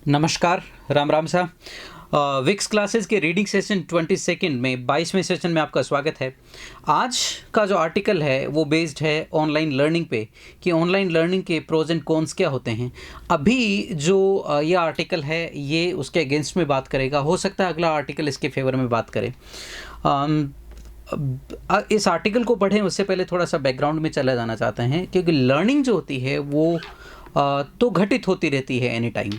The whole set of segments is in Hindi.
नमस्कार, राम राम सा। विक्स क्लासेस के रीडिंग सेशन 22 में 22वें सेशन में आपका स्वागत है। आज का जो आर्टिकल है वो बेस्ड है ऑनलाइन लर्निंग पे कि ऑनलाइन लर्निंग के प्रोज एंड कॉन्स क्या होते हैं। अभी जो ये आर्टिकल है ये उसके अगेंस्ट में बात करेगा। हो सकता है अगला आर्टिकल इसके फेवर में बात करे। इस आर्टिकल को पढ़ें उससे पहले थोड़ा सा बैकग्राउंड में चला जाना चाहते हैं, क्योंकि लर्निंग जो होती है वो तो घटित होती रहती है एनी टाइम।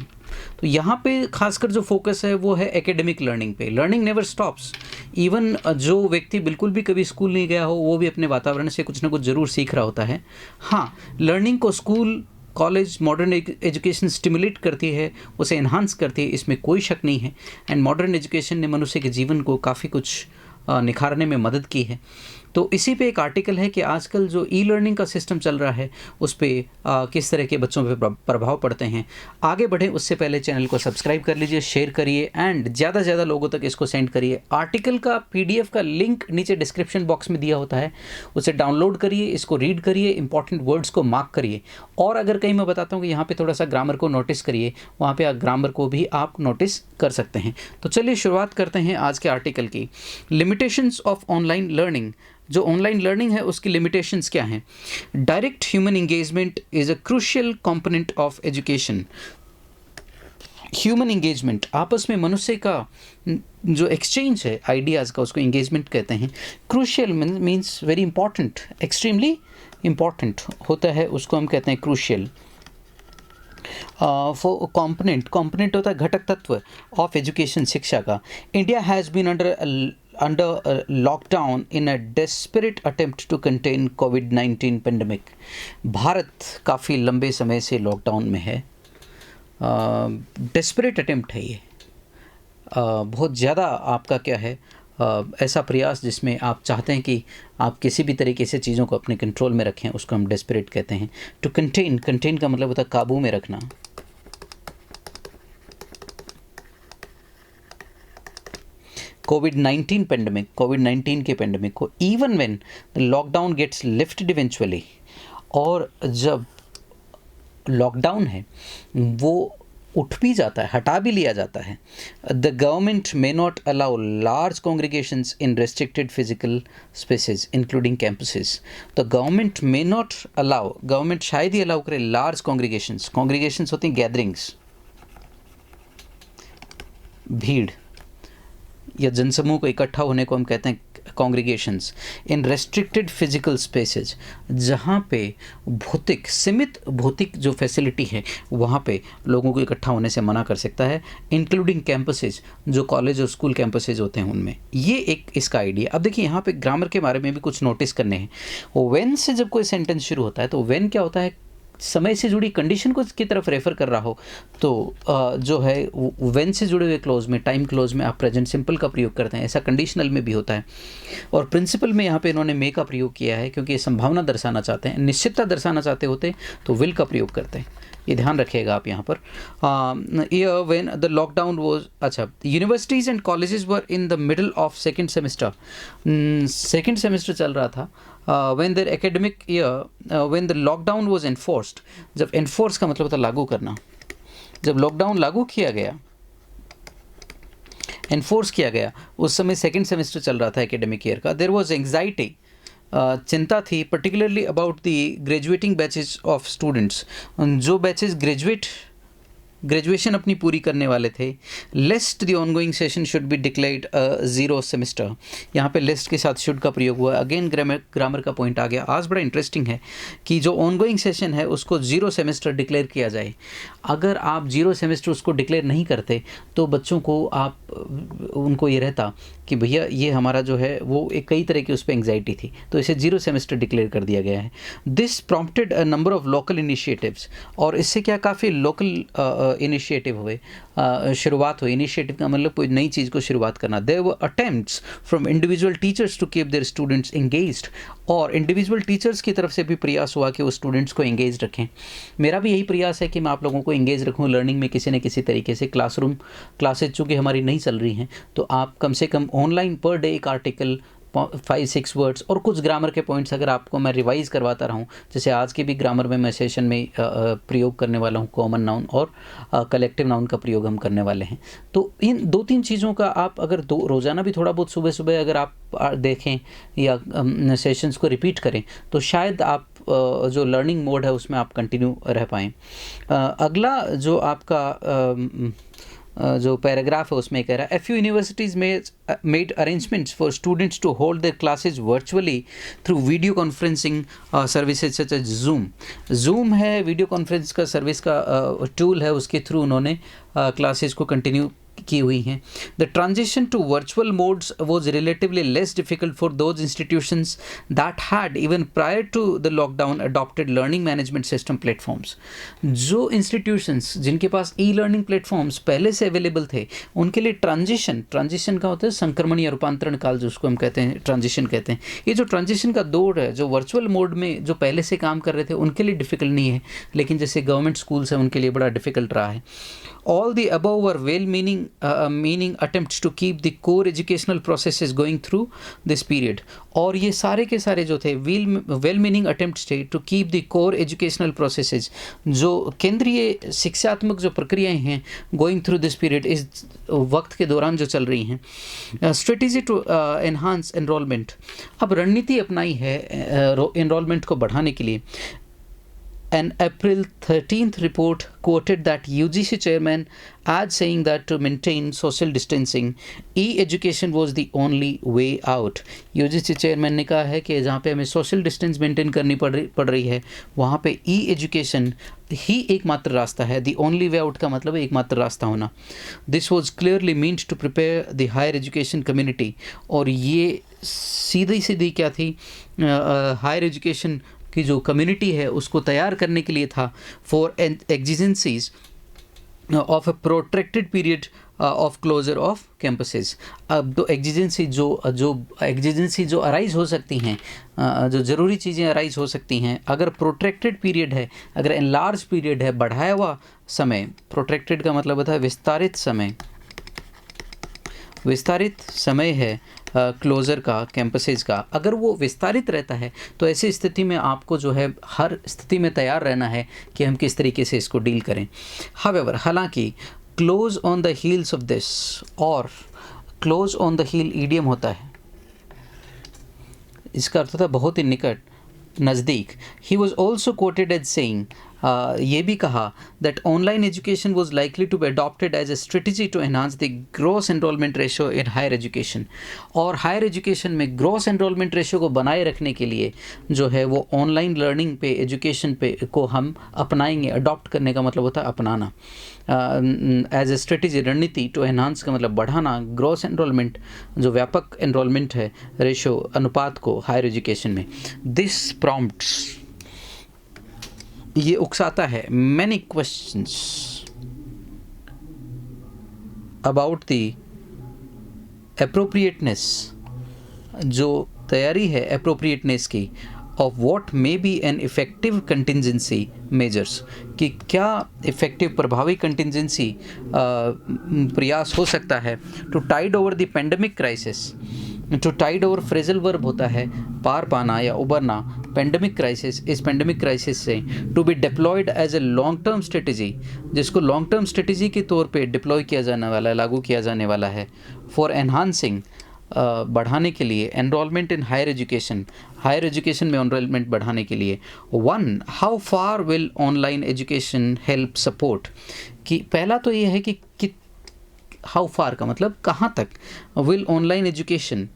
तो यहाँ पे खासकर जो फोकस है वो है एकेडमिक लर्निंग पे। Learning never stops. इवन जो व्यक्ति बिल्कुल भी कभी स्कूल नहीं गया हो वो भी अपने वातावरण से कुछ ना कुछ ज़रूर सीख रहा होता है। हाँ, लर्निंग को school, college, modern education stimulate करती है, उसे इन्हांस करती है, इसमें कोई शक नहीं है। एंड मॉडर्न एजुकेशन ने मनुष्य के जीवन को काफ़ी कुछ निखारने में मदद की है। तो इसी पे एक आर्टिकल है कि आजकल जो ई लर्निंग का सिस्टम चल रहा है उस पर किस तरह के बच्चों पे प्रभाव पड़ते हैं। आगे बढ़ें उससे पहले चैनल को सब्सक्राइब कर लीजिए, शेयर करिए एंड ज़्यादा से ज़्यादा लोगों तक इसको सेंड करिए। आर्टिकल का PDF का लिंक नीचे डिस्क्रिप्शन बॉक्स में दिया होता है, उसे डाउनलोड करिए, इसको रीड करिए, इंपॉर्टेंट वर्ड्स को मार्क करिए। और अगर कहीं मैं बताता हूँ कि यहाँ पर थोड़ा सा ग्रामर को नोटिस करिए, वहाँ पर ग्रामर को भी आप नोटिस कर सकते हैं। तो चलिए शुरुआत करते हैं आज के आर्टिकल की। Limitations of online learning. जो ऑनलाइन लर्निंग है उसकी लिमिटेशंस क्या हैं? Direct human engagement is a crucial component of education. Human engagement, आपस में मनुष्य का जो एक्सचेंज है आइडियाज़ का, उसको इंगेजमेंट कहते हैं। Crucial means very important, extremely important होता है, उसको हम कहते हैं क्रूशियल। फॉर कंपोनेंट होता है घटक तत्व ऑफ एजुकेशन, शिक्षा का। India has been under lockdown in a desperate attempt to contain COVID-19 pandemic। Bharat काफ़ी लंबे समय से लॉकडाउन में है। डेस्परेट अटेम्प्ट है ये। बहुत ज़्यादा आपका क्या है, ऐसा प्रयास जिसमें आप चाहते हैं कि आप किसी भी तरीके से चीज़ों को अपने कंट्रोल में रखें, उसको हम डेस्परेट कहते हैं। टू कंटेन का मतलब होता है काबू में रखना। कोविड-19 के पेंडेमिक को, even when the lockdown gets lifted eventually, और जब लॉकडाउन है वो उठ भी जाता है, हटा भी लिया जाता है। The government may not allow large congregations in restricted physical spaces including campuses. तो government may not allow, government शायद ही अलाउ करे लार्ज कॉन्ग्रीगेशंस होती हैं गैदरिंग्स, भीड़ या जनसमूह को इकट्ठा होने को हम कहते हैं कॉन्ग्रीगेशंस। इन रेस्ट्रिक्टेड फिजिकल स्पेसेस, जहाँ पे सीमित भौतिक जो फैसिलिटी है वहाँ पे लोगों को इकट्ठा होने से मना कर सकता है, इंक्लूडिंग कैंपसेस, जो कॉलेज और स्कूल कैंपसेस होते हैं उनमें। ये एक इसका आइडिया। अब देखिए यहाँ पे ग्रामर के बारे में भी कुछ नोटिस करने हैं। व्हेन से जब कोई सेंटेंस शुरू होता है तो व्हेन क्या होता है, समय से जुड़ी कंडीशन को की तरफ रेफर कर रहा हो तो जो है व्हेन से जुड़े हुए क्लोज में, टाइम क्लोज में आप प्रेजेंट सिंपल का प्रयोग करते हैं। ऐसा कंडीशनल में भी होता है। और प्रिंसिपल में यहाँ पे इन्होंने मे का प्रयोग किया है क्योंकि ये संभावना दर्शाना चाहते हैं, निश्चितता दर्शाना चाहते होते तो विल का प्रयोग करते हैं। ये ध्यान रखिएगा आप यहाँ पर। व्हेन द लॉकडाउन वॉज, अच्छा, universities and colleges were in the middle of second semester चल रहा था। when their academic year, when the lockdown was enforced, जब enforce का मतलब होता है लागू करना, जब लॉकडाउन लागू किया गया, एनफोर्स किया गया, उस समय सेकेंड सेमेस्टर चल रहा था एकेडमिक ईयर का। देयर वॉज एंग्जाइटी, चिंता थी, particularly about the graduating batches of students, जो बैचेस ग्रेजुएशन अपनी पूरी करने वाले थे। Lest the ongoing session should be declared 0 semester. यहाँ पे लेस्ट के साथ शुड का प्रयोग हुआ। अगेन ग्रामर का पॉइंट आ गया। आज बड़ा इंटरेस्टिंग है कि जो ऑनगोइंग सेशन है उसको 0 सेमेस्टर डिक्लेयर किया जाए। अगर आप 0 सेमेस्टर उसको डिक्लेयर नहीं करते तो बच्चों को उनको ये रहता कि भैया ये हमारा जो है वो एक कई तरह की उस पर एंग्जाइटी थी, तो इसे 0 सेमेस्टर डिक्लेयर कर दिया गया है। This prompted a number of local initiatives, और इससे क्या काफ़ी लोकल इनिशिएटिव हुए, शुरुआत हुई। इनिशिएटिव का मतलब कोई नई चीज़ को शुरुआत करना। There were attempts from individual teachers to keep their students engaged, और इंडिविजुअल टीचर्स की तरफ से भी प्रयास हुआ कि वो स्टूडेंट्स को एंगेज रखें। मेरा भी यही प्रयास है कि मैं आप लोगों को एंगेज रखूँ लर्निंग में किसी न किसी तरीके से। क्लासेज चूँकि हमारी नहीं चल रही हैं तो आप कम से कम ऑनलाइन पर डे एक आर्टिकल 5-6 वर्ड्स और कुछ ग्रामर के पॉइंट्स अगर आपको मैं रिवाइज़ करवाता रहूँ, जैसे आज के भी ग्रामर में मैं सेशन में प्रयोग करने वाला हूँ, कॉमन नाउन और कलेक्टिव नाउन का प्रयोग हम करने वाले हैं। तो इन 2-3 चीज़ों का आप अगर रोज़ाना भी थोड़ा बहुत सुबह-सुबह अगर आप देखें या सेशंस को रिपीट करें, तो शायद आप जो लर्निंग मोड है उसमें आप कंटिन्यू रह पाएँ। अगला जो आपका जो पैराग्राफ है उसमें कह रहा है, few universities made arrangements for students to hold their classes virtually through video conferencing services such as Zoom. Zoom है वीडियो कॉन्फ्रेंस का सर्विस का टूल है, उसके थ्रू उन्होंने क्लासेस को कंटिन्यू की हुई हैं। The transition to virtual modes was relatively less difficult for those institutions that had even prior to the lockdown adopted learning management system platforms. जो इंस्टीट्यूशंस जिनके पास ई लर्निंग प्लेटफॉर्म्स पहले से अवेलेबल थे, उनके लिए ट्रांजिशन का होता है संक्रमण या रूपांतरण काल, जिसको हम कहते हैं ट्रांजिशन कहते हैं। ये जो ट्रांजिशन का दौर है, जो वर्चुअल मोड में जो पहले से काम कर रहे थे उनके लिए डिफिकल्ट नहीं है, लेकिन जैसे गवर्नमेंट स्कूल्स हैं उनके लिए बड़ा डिफिकल्ट रहा है। All the above were meaning attempts to keep the core educational processes going through this period. और ये सारे के सारे जो थे well meaning attempts थे to keep the core educational processes, जो केंद्रीय शिक्षात्मक जो प्रक्रियाएं हैं going through this period, इस वक्त के दौरान जो चल रही हैं। Strategy to enhance enrollment, अब रणनीति अपनाई है enrollment को बढ़ाने के लिए। An April 13th report quoted that UGC chairman as saying that to maintain social distancing, e-education was the only way out. UGC chairman ने कहा है कि जहाँ पे हमें social distance maintain करनी पड़ रही है, वहाँ पे e-education ही एकमात्र रास्ता है। The only way out का मतलब है एकमात्र रास्ता होना। This was clearly meant to prepare the higher education community, और ये सीधी क्या थी, हायर एजुकेशन की जो कम्युनिटी है उसको तैयार करने के लिए था, for exigencies of a protracted period of closure of campuses. अब तो एग्जिजेंसी जो अराइज हो सकती हैं, जो ज़रूरी चीज़ें अराइज हो सकती हैं, अगर प्रोट्रैक्टेड पीरियड है, अगर एनलार्ज पीरियड है, बढ़ाया हुआ समय, प्रोट्रैक्टेड का मतलब होता है विस्तारित समय है क्लोज़र का, कैंपसेस का, अगर वो विस्तारित रहता है तो ऐसी स्थिति में आपको जो है हर स्थिति में तैयार रहना है कि हम किस तरीके से इसको डील करें। हावेवर, हालांकि close on the heels of this, और close on the heel idiom होता है, इसका अर्थ होता है बहुत ही निकट, नज़दीक। He was also quoted as saying, ये भी कहा that online education was likely to be adopted as a strategy to enhance the gross enrollment ratio in higher education। और हायर एजुकेशन में ग्रॉस एनरोलमेंट रेशियो को बनाए रखने के लिए जो है वो ऑनलाइन लर्निंग पे, एजुकेशन पे को हम अपनाएंगे। अडॉप्ट करने का मतलब होता है अपनाना, एज ए स्ट्रेटेजी, रणनीति। टू एनहांस का मतलब बढ़ाना, ग्रॉस एनरोलमेंट जो व्यापक एनरोलमेंट है रेशियो, अनुपात को हायर एजुकेशन में। दिस प्रॉम्प्ट्स, ये उकसाता है many questions about the appropriateness, जो तैयारी है अप्रोप्रिएटनेस की, of what may be an effective contingency measures, कि क्या इफेक्टिव प्रभावी कंटिजेंसी प्रयास हो सकता है। To tide over the pandemic crisis, to tide over phrasal verb होता है पार पाना या उबरना, पेंडेमिक क्राइसिस, इस पेंडेमिक क्राइसिस से। To be deployed as a long term strategy, जिसको लॉन्ग टर्म स्ट्रेटजी के तौर पे डिप्लॉय किया जाने वाला है, लागू किया जाने वाला है। फॉर एनहांसिंग, बढ़ाने के लिए, enrolment in higher education, higher education में एनरोलमेंट बढ़ाने के लिए। One, how far will online education help support, कि पहला तो ये है कि हाउ फार का मतलब कहाँ तक, विल ऑनलाइन एजुकेशन,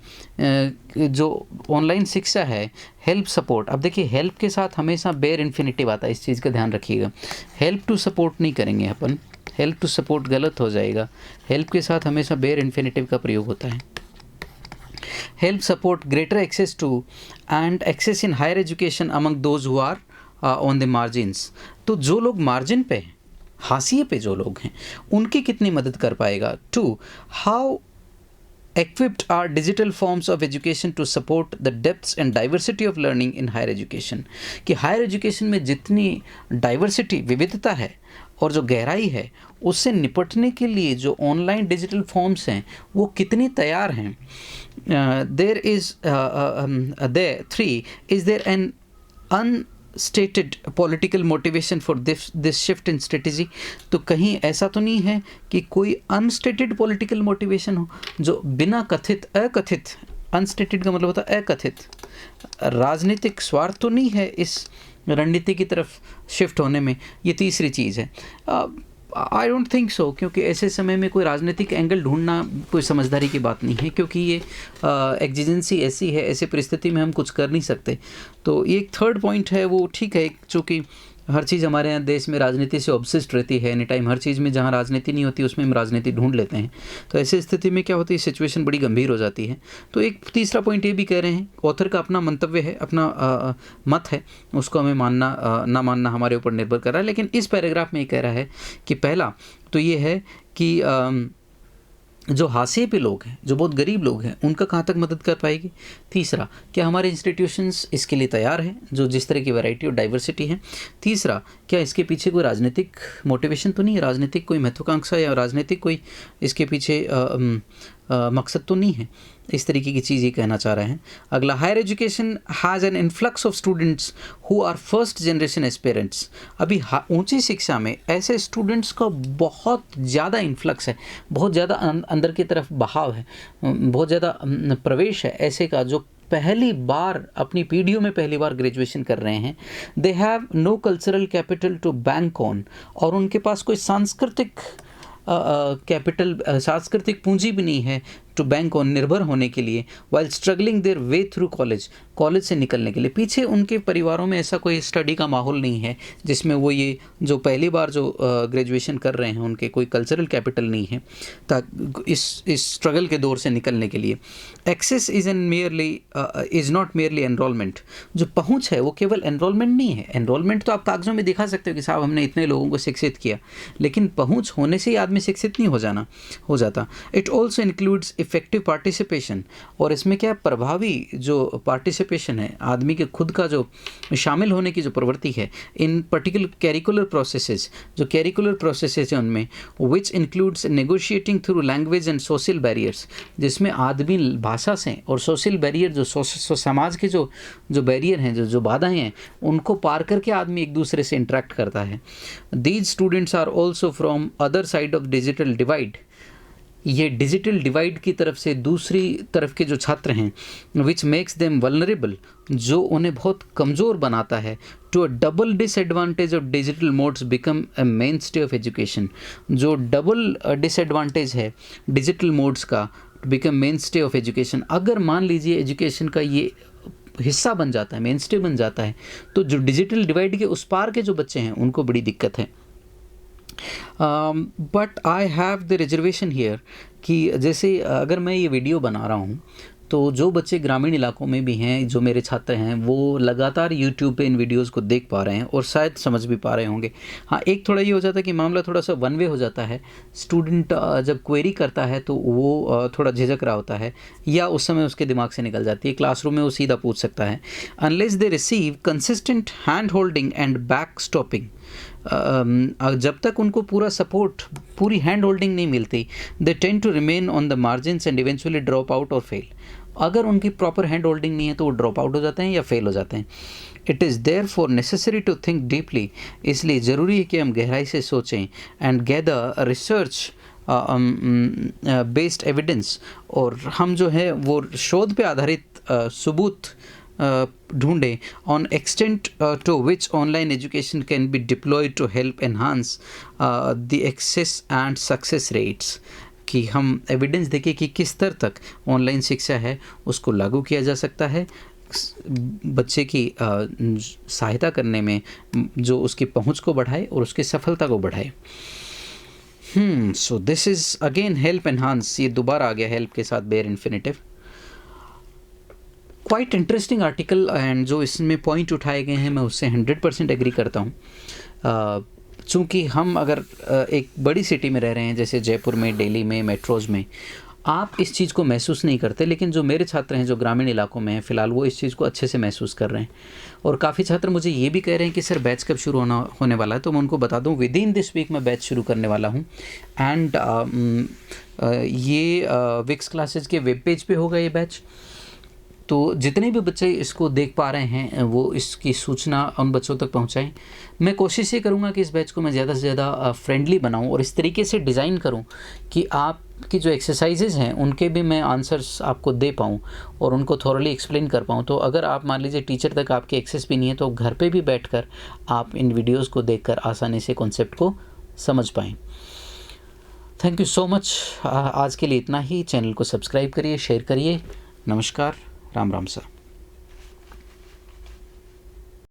जो ऑनलाइन शिक्षा है, हेल्प सपोर्ट। अब देखिए, हेल्प के साथ हमेशा बेयर इन्फिनिटिव आता है, इस चीज़ का ध्यान रखिएगा। हेल्प टू सपोर्ट नहीं करेंगे अपन, हेल्प टू सपोर्ट गलत हो जाएगा, हेल्प के साथ हमेशा बेयर इन्फिनिटिव का प्रयोग होता है। Help support greater access to and access in higher education among those who are on the margins, तो जो लोग मार्जिन पे हैं, हाशिए पे जो लोग हैं, उनकी कितनी मदद कर पाएगा। Two, how equipped are digital forms of education to support the depths and diversity of learning in higher education, कि हायर एजुकेशन में जितनी डाइवर्सिटी, विविधता है और जो गहराई है, उससे निपटने के लिए जो ऑनलाइन डिजिटल फॉर्म्स हैं वो कितनी तैयार हैं। there is there 3, is there an unstated political motivation for this shift in strategy? तो कहीं ऐसा तो नहीं है कि कोई unstated political motivation हो, जो बिना कथित, अकथित, unstated का मतलब होता है अकथित, राजनीतिक स्वार्थ तो नहीं है इस रणनीति की तरफ शिफ्ट होने में? ये तीसरी चीज़ है। आई डोंट थिंक सो, क्योंकि ऐसे समय में कोई राजनीतिक एंगल ढूंढना कोई समझदारी की बात नहीं है, क्योंकि ये एग्जिजेंसी ऐसी है, ऐसी परिस्थिति में हम कुछ कर नहीं सकते। तो ये एक थर्ड पॉइंट है, वो ठीक है, चूँकि हर चीज़ हमारे यहाँ देश में राजनीति से ऑब्सेस्ड रहती है एनी टाइम, हर चीज़ में जहाँ राजनीति नहीं होती उसमें हम राजनीति ढूंढ लेते हैं। तो ऐसी स्थिति में क्या होती है, सिचुएशन बड़ी गंभीर हो जाती है। तो एक तीसरा पॉइंट ये भी कह रहे हैं, ऑथर का अपना मंतव्य है, अपना मत है, उसको हमें मानना ना मानना हमारे ऊपर निर्भर कर रहा है। लेकिन इस पैराग्राफ में ये कह रहा है कि पहला तो ये है कि जो हाशिए पे लोग हैं, जो बहुत गरीब लोग हैं, उनका कहाँ तक मदद कर पाएगी। तीसरा, क्या हमारे इंस्टीट्यूशंस इसके लिए तैयार हैं, जो जिस तरह की वैरायटी और डाइवर्सिटी है। तीसरा, क्या इसके पीछे कोई राजनीतिक मोटिवेशन तो नहीं है, राजनीतिक कोई महत्वाकांक्षा या राजनीतिक कोई इसके पीछे मकसद तो नहीं है। इस तरीके की चीज़ ये कहना चाह रहे हैं। अगला, higher education has an influx of students who are first generation aspirants. अभी ऊंची शिक्षा में ऐसे स्टूडेंट्स का बहुत ज़्यादा इन्फ्लक्स है, बहुत ज़्यादा अंदर की तरफ बहाव है, बहुत ज़्यादा प्रवेश है ऐसे का जो पहली बार अपनी पीढ़ियों में पहली बार ग्रेजुएशन कर रहे हैं। They have no cultural capital to bank on, और उनके पास कोई सांस्कृतिक कैपिटल, सांस्कृतिक पूंजी भी नहीं है टू बैंक ऑन, निर्भर होने के लिए, while struggling their way through college, college से निकलने के लिए। पीछे उनके परिवारों में ऐसा कोई स्टडी का माहौल नहीं है जिसमें वो ये जो पहली बार जो ग्रेजुएशन कर रहे हैं उनके कोई कल्चरल कैपिटल नहीं है ताकि इस स्ट्रगल के दौर से निकलने के लिए। Access is not merely enrolment, जो पहुँच है वो केवल एनरोलमेंट नहीं है। एनरोलमेंट तो आप कागज़ों में दिखा सकते हो कि साहब हमने इतने लोगों को शिक्षित किया, लेकिन पहुँच होने से ही आदमी शिक्षित नहीं हो जाता। It also includes effective participation, और इसमें क्या प्रभावी जो पार्टिसिपेशन है, आदमी के खुद का जो शामिल होने की जो प्रवृत्ति है इन पर्टिकुलर कैरिकुलर प्रोसेसेस, जो कैरिकुलर प्रोसेसेस हैं उनमें, which includes negotiating through language and social barriers, जिसमें आदमी भाषा से और सोशल बैरियर जो समाज के जो बैरियर हैं, जो बाधाएं हैं, उनको पार करके आदमी एक दूसरे से इंटरेक्ट करता है। These students are also from other side of digital divide, ये डिजिटल डिवाइड की तरफ से दूसरी तरफ के जो छात्र हैं, विच मेक्स देम वल्नरेबल, जो उन्हें बहुत कमज़ोर बनाता है, to a double disadvantage of digital modes become a mainstay of education, जो डबल डिसएडवांटेज है डिजिटल मोड्स का, become mainstay of education. अगर मान लीजिए एजुकेशन का ये हिस्सा बन जाता है, मेन स्टे बन जाता है, तो जो डिजिटल डिवाइड के उस पार के जो बच्चे हैं उनको बड़ी दिक्कत है। But I have the reservation here, कि जैसे अगर मैं ये वीडियो बना रहा हूँ तो जो बच्चे ग्रामीण इलाकों में भी हैं, जो मेरे छात्र हैं, वो लगातार यूट्यूब पे इन वीडियोस को देख पा रहे हैं और शायद समझ भी पा रहे होंगे। हाँ, एक थोड़ा ये हो जाता है कि मामला थोड़ा सा वन वे हो जाता है। स्टूडेंट जब क्वेरी करता है तो वो थोड़ा झिझक रहा होता है, या उस समय उसके दिमाग से निकल जाती है, क्लासरूम में वो सीधा पूछ सकता है। Unless they receive consistent hand holding and back stopping, जब तक उनको पूरा सपोर्ट, पूरी हैंड होल्डिंग नहीं मिलती, they tend to remain on the margins and eventually drop out और फेल। अगर उनकी प्रॉपर हैंड होल्डिंग नहीं है तो वो ड्रॉप आउट हो जाते हैं या फेल हो जाते हैं। It is therefore necessary to think deeply, इसलिए ज़रूरी है कि हम गहराई से सोचें, and gather research based evidence, और हम जो है वो शोध पे आधारित सबूत ढूंढें, on extent to which online education can be deployed to help enhance the access and success rates, कि हम एविडेंस देखें कि किस स्तर तक ऑनलाइन शिक्षा है उसको लागू किया जा सकता है बच्चे की सहायता करने में, जो उसकी पहुंच को बढ़ाए और उसकी सफलता को बढ़ाए। So this is again help enhance, ये दोबारा आ गया हेल्प के साथ bare infinitive. Quite interesting article, and जो इसमें पॉइंट उठाए गए हैं मैं उससे 100% एग्री करता हूँ। चूँकि हम अगर एक बड़ी सिटी में रह रहे हैं जैसे जयपुर में, दिल्ली में, मेट्रोज़ में, आप इस चीज़ को महसूस नहीं करते, लेकिन जो मेरे छात्र हैं जो ग्रामीण इलाकों में हैं फ़िलहाल, वो इस चीज़ को अच्छे से महसूस कर रहे हैं। और काफ़ी छात्र मुझे ये भी कह रहे हैं कि सर बैच कब शुरू होने वाला है, तो मैं उनको बता दूं विद इन दिस वीक मैं बैच शुरू करने वाला हूं। एंड ये विक्स क्लासेस के वेब पेज पे होगा ये बैच। तो जितने भी बच्चे इसको देख पा रहे हैं वो इसकी सूचना उन बच्चों तक पहुंचाएं। मैं कोशिश ये करूंगा कि इस बैच को मैं ज़्यादा से ज़्यादा फ्रेंडली बनाऊं और इस तरीके से डिज़ाइन करूं कि आपकी जो एक्सरसाइजेज़ हैं उनके भी मैं आंसर्स आपको दे पाऊं और उनको थॉरली एक्सप्लेन कर पाऊं। तो अगर आप मान लीजिए टीचर तक आपकी एक्सेस भी नहीं है, तो घर पे भी बैठकर आप इन वीडियोज़ को देखकर आसानी से कॉन्सेप्ट को समझ पाएँ। Thank you so much. आज के लिए इतना ही। चैनल को सब्सक्राइब करिए, शेयर करिए। नमस्कार, राम राम सर।